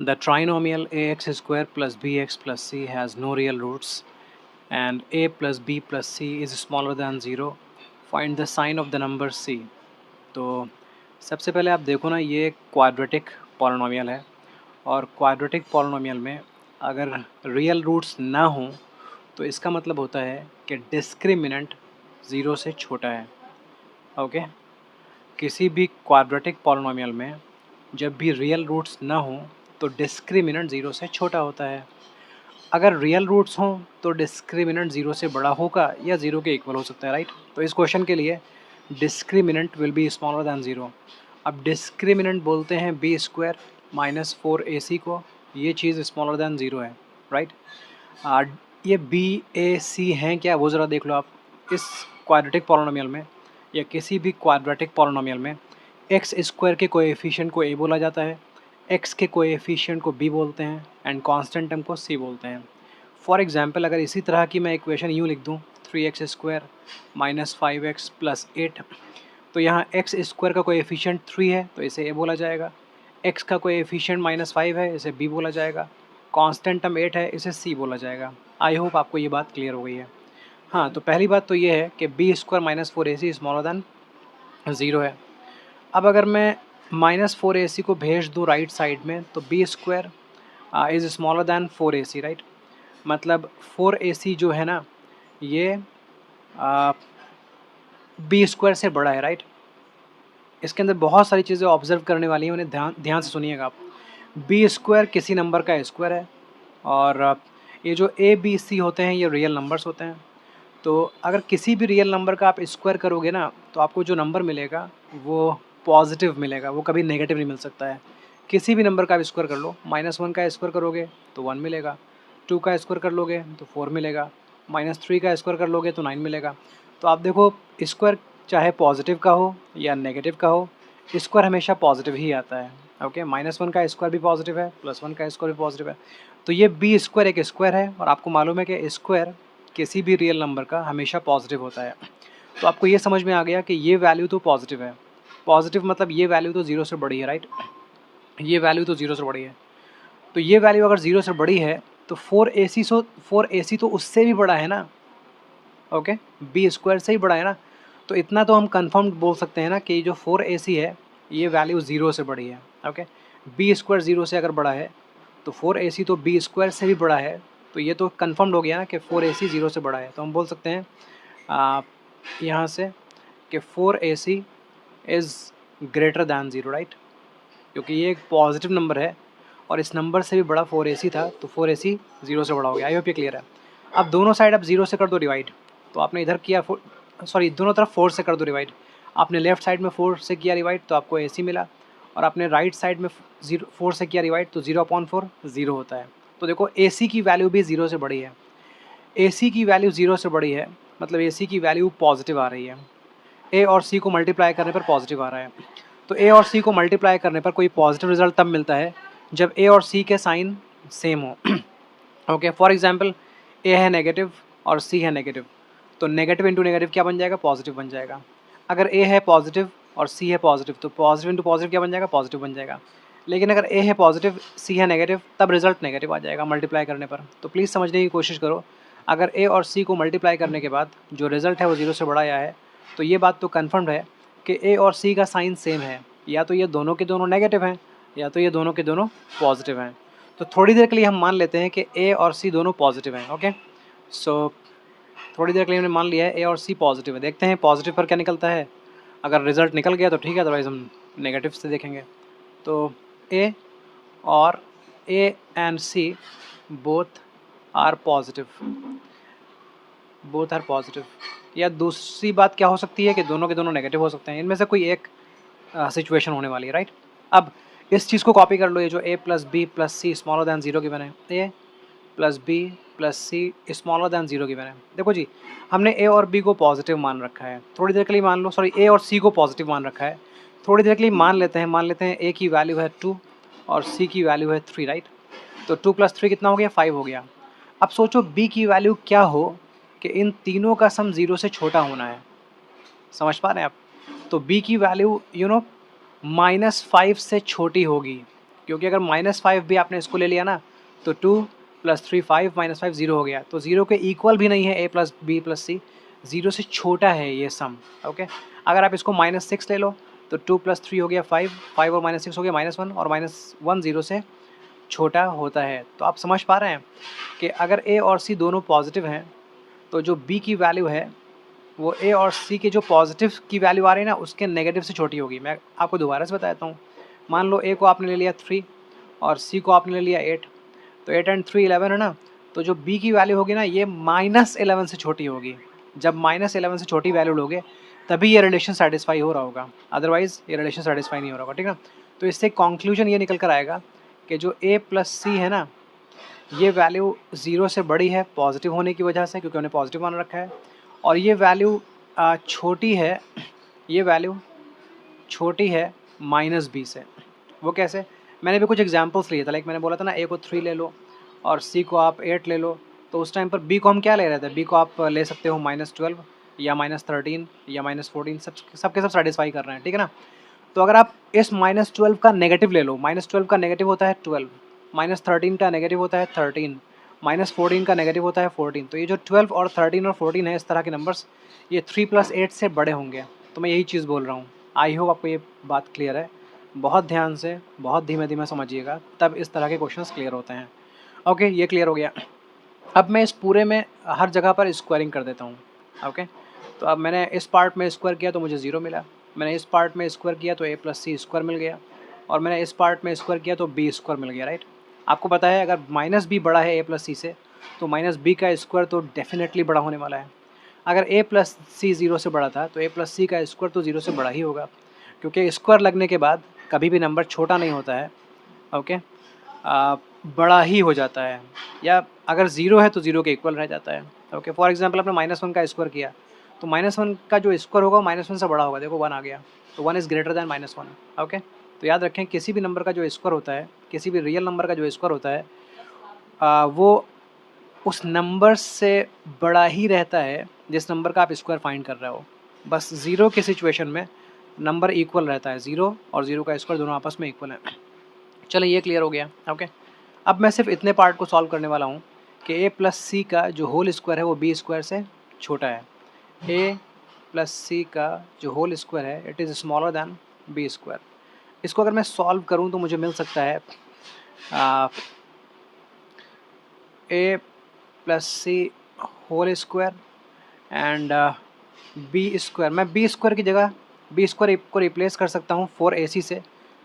The trinomial ax square plus bx plus c has no real roots and a plus b plus c is smaller than 0. Find the sign of the number c. तो सबसे पहले आप देखो ना, ये quadratic polynomial है और quadratic polynomial में अगर रियल रूट्स ना हों तो इसका मतलब होता है कि डिस्क्रिमिनेंट ज़ीरो से छोटा है। ओके, किसी भी क्वाड्रेटिक पॉलिनोमियल में जब भी रियल रूट्स ना हों तो डिस्क्रिमिनेंट ज़ीरो से छोटा होता है। अगर रियल रूट्स हों तो डिस्क्रिमिनेंट ज़ीरो से बड़ा होगा या ज़ीरो के इक्वल हो सकता है, राइट। तो इस क्वेश्चन के लिए discriminant will be smaller than zero. अब डिस्क्रिमिनेंट बोलते हैं बी स्क्वायर माइनस 4ac को, ये चीज़ स्मॉलर दैन ज़ीरो है, राइट। ये बी ए सी हैं क्या, वो ज़रा देख लो आप। इस क्वाड्रेटिक पॉलिनोमियल में या किसी भी क्वाड्रेटिक पॉलिनोमियल में एक्स स्क्वायर के कोएफिशिएंट को ए बोला जाता है, एक्स के कोएफिशिएंट को बी बोलते हैं एंड कांस्टेंट टर्म को सी बोलते हैं। फॉर एग्जांपल अगर इसी तरह की मैं इक्वेशन यूँ लिख दूँ 3x square minus 5x plus 8, तो यहाँ एक्स स्क्वायर का कोएफिशिएंट 3 है तो इसे ए बोला जाएगा, एक्स का कोएफिशिएंट माइनस 5 है इसे बी बोला जाएगा, कांस्टेंट टर्म 8 है इसे सी बोला जाएगा। आई होप आपको ये बात क्लियर हो गई है। हाँ, तो पहली बात तो ये है कि b square minus 4ac smaller than zero है। अब अगर मैं माइनस 4ac को भेज दूँ राइट साइड में तो b square is smaller than 4ac, right. मतलब 4ac जो है ना, ये बी स्क्वायर से बड़ा है, राइट। इसके अंदर बहुत सारी चीज़ें ऑब्जर्व करने वाली हैं, उन्हें ध्यान ध्यान से सुनिएगा आप। बी स्क्वायर किसी नंबर का स्क्वायर है और ये जो ए बी सी होते हैं ये रियल नंबर्स होते हैं। तो अगर किसी भी रियल नंबर का आप स्क्वायर करोगे ना तो आपको जो नंबर मिलेगा वो पॉजिटिव मिलेगा, वो कभी नेगेटिव नहीं मिल सकता है। किसी भी नंबर का आप स्क्वायर कर लो, -1 का स्क्वायर करोगे तो 1 मिलेगा, 2 का स्क्वायर कर लोगे तो 4 मिलेगा, -3 का स्क्वायर कर लोगे तो 9 मिलेगा। तो आप देखो, स्क्वायर चाहे पॉजिटिव का हो या नेगेटिव का हो, स्क्वायर हमेशा पॉजिटिव ही आता है। ओके, -1 का स्क्वायर भी पॉजिटिव है, +1 का स्क्वायर भी पॉजिटिव है। तो ये बी स्क्वायर एक स्क्वायर है और आपको मालूम है कि स्क्वायर किसी भी रियल नंबर का हमेशा पॉजिटिव होता है। तो आपको ये समझ में आ गया कि ये वैल्यू तो पॉजिटिव है। पॉजिटिव मतलब ये वैल्यू तो 0 से बड़ी है, राइट। ये वैल्यू तो 0 से बड़ी है। तो ये वैल्यू अगर 0 से बड़ी है तो 4ac तो उससे भी बड़ा है ना। ओके, बी स्क्वायर से ही बड़ा है ना। तो इतना तो हम कंफर्म बोल सकते हैं ना कि जो 4ac है ये वैल्यू 0 से बड़ी है। ओके, बी स्क्वायर 0 से अगर बड़ा है तो 4ac तो बी स्क्वायर से भी बड़ा है। तो ये तो कंफर्म्ड हो गया ना कि 4ac 0 से बड़ा है। तो हम बोल सकते हैं यहाँ से कि 4ac is greater than 0, right. क्योंकि ये एक पॉजिटिव नंबर है और इस नंबर से भी बड़ा 4ac था तो 4ac 0 से बड़ा हो गया। आई होप ये क्लियर है। अब दोनों साइड आप 0 से कर दो डिवाइड। तो आपने इधर किया दोनों तरफ 4 से कर दो डिवाइड। आपने लेफ्ट साइड में 4 से किया डिवाइड तो आपको ac मिला और आपने राइट साइड में 4 से किया डिवाइड तो 0/4 0 होता है। तो देखो ac की वैल्यू भी 0 से बड़ी है। ac की वैल्यू 0 से बड़ी है मतलब ac की वैल्यू पॉजिटिव आ रही है। a और c को मल्टीप्लाई करने पर पॉजिटिव आ रहा है। तो a और c को मल्टीप्लाई करने पर कोई पॉजिटिव रिजल्ट तब मिलता है जब a और c के साइन सेम हो। ओके, फॉर एग्जांपल a है नेगेटिव और c है नेगेटिव, तो नेगेटिव इंटू नेगेटिव क्या बन जाएगा, पॉजिटिव बन जाएगा। अगर a है पॉजिटिव और c है पॉजिटिव तो पॉजिटिव इंटू पॉजिटिव क्या बन जाएगा, पॉजिटिव बन जाएगा। लेकिन अगर a है पॉजिटिव c है नेगेटिव तब रिजल्ट नेगेटिव आ जाएगा मल्टीप्लाई करने पर। तो प्लीज़ समझने की कोशिश करो, अगर a और c को मल्टीप्लाई करने के बाद जो रिजल्ट है वो 0 से बड़ा आया है तो ये बात तो कन्फर्म्ड है कि a और c का साइन सेम है। या तो ये दोनों के दोनों नेगेटिव हैं या तो ये दोनों के दोनों पॉजिटिव हैं। तो थोड़ी देर के लिए हम मान लेते हैं कि a और c दोनों पॉजिटिव हैं। ओके, सो थोड़ी देर के लिए हमने मान लिया है a और c पॉजिटिव है। देखते हैं पॉजिटिव पर क्या निकलता है। अगर रिजल्ट निकल गया तो ठीक है, अदरवाइज़ हम नेगेटिव से देखेंगे। तो a और a and c both are positive, both are positive. या दूसरी बात क्या हो सकती है कि दोनों के दोनों नेगेटिव हो सकते हैं। इनमें से कोई एक सिचुएशन होने वाली है, राइट। अब इस चीज़ को कॉपी कर लो, ये जो a plus b plus c smaller than 0 given है, a plus b plus c smaller than 0 given है। देखो जी, हमने a और b को पॉजिटिव मान रखा है। थोड़ी देर के लिए मान लो, सॉरी, a और c को पॉजिटिव मान रखा है। थोड़ी देर के लिए मान लेते हैं a की वैल्यू है 2 और c की वैल्यू है 3, राइट। तो 2 + 3 कितना हो गया, 5 हो गया। अब सोचो b की वैल्यू क्या हो कि इन तीनों का सम 0 से छोटा होना है। समझ पा रहे हैं आप? तो b की वैल्यू -5 से छोटी होगी। क्योंकि अगर -5 भी आपने इसको ले लिया ना तो 2 + 3 5 -5 0 हो गया, तो 0 के इक्वल भी नहीं है a + b + c, 0 से छोटा है ये सम। ओके, अगर आप इसको -6 ले लो तो 2 + 3 हो गया 5, 5 और -6 हो गया -1, और -1 0 से छोटा होता है। तो आप समझ पा रहे हैं कि अगर a और c दोनों पॉजिटिव हैं तो जो b की वैल्यू है वो a और c के जो पॉजिटिव की वैल्यू आ रही है ना उसके नेगेटिव से छोटी होगी। मैं आपको दोबारा से बता देता हूँ। मान लो a को आपने ले लिया 3 और c को आपने ले लिया 8, तो 8 एंड 3 11 है ना, तो जो b की वैल्यू होगी ना ये -11 से छोटी होगी। जब -11 से छोटी वैल्यू लोगे तभी ये रिलेशन सेटिस्फाई हो रहा होगा, अदरवाइज़ ये रिलेशन सेटिस्फाई नहीं हो रहा होगा, ठीक है ना। तो इससे कंक्लूजन ये निकल कर आएगा कि जो a + c है ना, ये वैल्यू 0 से बड़ी है पॉजिटिव होने की वजह से, क्योंकि उन्हें पॉजिटिव मान रखा है, और ये वैल्यू छोटी है, ये वैल्यू छोटी है -b से। वो कैसे? मैंने भी कुछ एग्जांपल्स लिए थे, लाइक मैंने बोला था ना a को 3 ले लो और c को आप 8 ले लो, तो उस टाइम पर b को हम क्या ले रहे थे? b को आप ले सकते हो -12 या -13 या -14, सब के सब सैटिस्फाई कर रहे हैं, ठीक है ना। तो अगर आप इस -12 का नेगेटिव ले लो, -12 का नेगेटिव होता है 12, -13 का नेगेटिव होता है 13, -14 का नेगेटिव होता है 14, तो ये जो 12 और 13 और 14 है, इस तरह के नंबर्स, ये 3 + 8 से बड़े होंगे। तो मैं यही चीज़ बोल रहा हूँ। आई होप आपको ये बात क्लियर है। बहुत ध्यान से, बहुत धीमे-धीमे समझिएगा, तब इस तरह के क्वेश्चंस क्लियर होते हैं। ओके, ये क्लियर हो गया। अब मैं इस पूरे में हर जगह पर स्क्वायरिंग कर देता हूँ। ओके, तो अब मैंने इस पार्ट में स्क्वायर किया तो मुझे 0 मिला, मैंने इस पार्ट में स्क्वायर किया तो a + c स्क्वायर मिल गया, और मैंने इस पार्ट में स्क्वायर किया तो b स्क्वायर मिल गया, राइट। आपको पता है अगर -b बड़ा है a + c से तो -b का स्क्वायर तो डेफिनेटली बड़ा होने वाला है। अगर a + c 0 से बड़ा था तो a + c का स्क्वायर तो 0 से बड़ा ही होगा, क्योंकि स्क्वायर लगने के बाद कभी भी नंबर छोटा नहीं होता है। ओके, बड़ा ही हो जाता है, या अगर 0 है तो 0 के इक्वल रह जाता है। ओके, फॉर एग्जांपल आपने -1 का स्क्वायर किया तो -1 का जो स्क्वायर होगा -1 से बड़ा होगा, देखो 1 आ गया, तो 1 इज़ ग्रेटर दैन -1। ओके, तो याद रखें किसी भी नंबर का जो स्क्वायर होता है, किसी भी रियल नंबर का जो स्क्वायर होता है, वो उस नंबर से बड़ा ही रहता है जिस नंबर का आप स्क्वायर फाइंड कर रहे हो। बस 0 की सिचुएशन में नंबर इक्वल रहता है, 0 और 0 का स्क्वायर दोनों आपस में इक्वल है। चलो ये क्लियर हो गया। ओके, अब मैं सिर्फ इतने पार्ट को सॉल्व करने वाला हूँ कि a + c का जो होल स्क्वायर है वो b स्क्वायर से छोटा है। a + c का जो होल स्क्वायर है it is smaller then b square. इसको अगर मैं सॉल्व करूँ तो मुझे मिल सकता है a + c whole square and b स्क्वायर। मैं b स्क्वायर की जगह b स्क्वायर को रिप्लेस कर सकता हूँ 4ac से,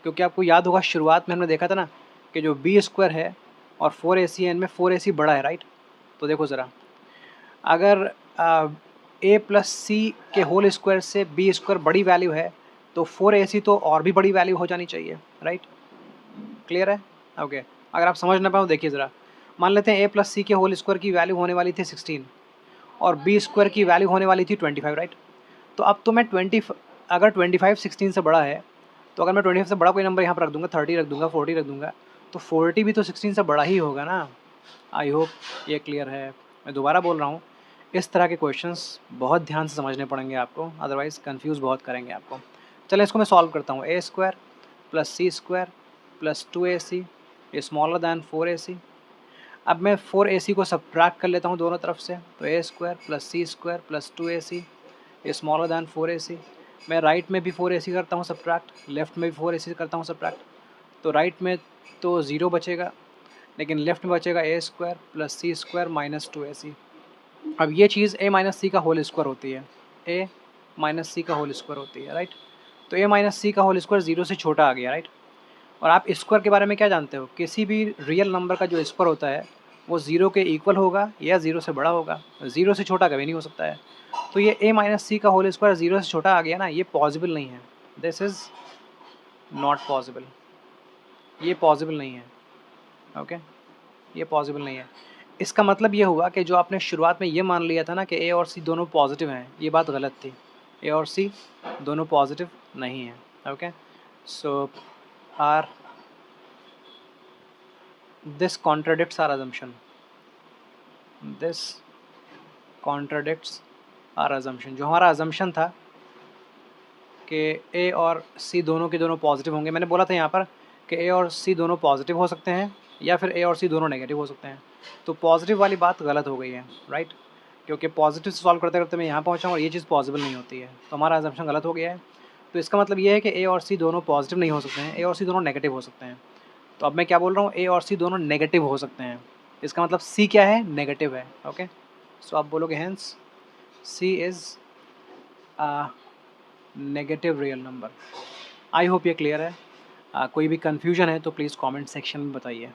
क्योंकि आपको याद होगा शुरुआत में हमने देखा था ना कि जो b स्क्वायर है और 4ac है, इनमें 4ac बड़ा है, राइट। तो देखो ज़रा, अगर a + c के होल स्क्वायर से b स्क्वायर बड़ी वैल्यू है तो 4ac तो और भी बड़ी वैल्यू हो जानी चाहिए, राइट। क्लियर है? ओके, अगर आप समझ ना पाओ देखिए ज़रा, मान लेते हैं a + c के होल स्क्वायर की वैल्यू होने वाली थी 16 और b स्क्वायर की वैल्यू होने वाली थी 25, राइट। तो अब तो मैं 20, अगर 25 16 से बड़ा है तो अगर मैं 25 से बड़ा कोई नंबर यहाँ पर रख दूँगा, 30 रख दूँगा, 40 रख दूँगा, तो 40 भी तो 16 से बड़ा ही होगा ना। आई होप ये क्लियर है। मैं दोबारा बोल रहा हूँ, इस तरह के क्वेश्चंस बहुत ध्यान से समझने पड़ेंगे आपको, अदरवाइज़ कन्फ्यूज़ बहुत करेंगे आपको। चलें इसको मैं सॉल्व करता हूँ। a square + c square + 2ac is smaller than 4ac। अब मैं 4ac को सब्ट्रैक्ट कर लेता हूँ दोनों तरफ से, तो a square + c square + 2ac is smaller than 4ac। मैं राइट में भी 4ac करता हूँ सब्ट्रैक्ट, लेफ़्ट में भी 4ac करता हूँ सब्ट्रैक्ट, तो राइट में तो 0 बचेगा, लेकिन लेफ़्ट में बचेगा a square + c square - 2ac। अब ये चीज़ a - c का होल स्क्वायर होती है, a - c का होल स्क्वायर होती है, राइट। तो a - c का होल स्क्वायर 0 से छोटा आ गया, राइट। और आप स्क्वायर के बारे में क्या जानते हो? किसी भी रियल नंबर का जो स्क्वायर होता है वो 0 के इक्वल होगा या 0 से बड़ा होगा, 0 से छोटा कभी नहीं हो सकता है। तो ये a - c का होल स्क्वायर 0 से छोटा आ गया ना, ये पॉसिबल नहीं है। दिस इज़ नॉट पॉसिबल, ये पॉसिबल नहीं है। ओके, ये पॉसिबल नहीं है। इसका मतलब ये हुआ कि जो आपने शुरुआत में ये मान लिया था ना कि a और c दोनों पॉजिटिव हैं, ये बात गलत थी। a और c दोनों पॉजिटिव नहीं हैं। Okay, so our this contradicts our assumption, this contradicts our assumption। जो हमारा assumption था कि a और c दोनों के दोनों पॉजिटिव होंगे, मैंने बोला था यहाँ पर कि ए और सी दोनों पॉजिटिव हो सकते हैं या फिर ए और सी दोनों नेगेटिव हो सकते हैं। तो पॉजिटिव वाली बात गलत हो गई है, राइट? क्योंकि पॉजिटिव से सॉल्व करते-करते मैं यहाँ पहुँचा हूँ और ये चीज़ पॉसिबल नहीं होती है, तो हमारा असम्पशन गलत हो गया है। तो इसका मतलब ये है कि ए और सी दोनों पॉजिटिव नहीं हो सकते हैं, ए और सी दोनों नेगेटिव हो सकते हैं। तो अब मैं क्या बोल रहा हूँ, ए और सी दोनों नेगेटिव हो सकते हैं। इसका मतलब सी क्या है? नेगेटिव है, ओके? सो आप बोलोगे hence c is a negative real number. I hope ये क्लियर है। कोई भी कन्फ्यूजन है तो प्लीज़ कमेंट सेक्शन में बताइए।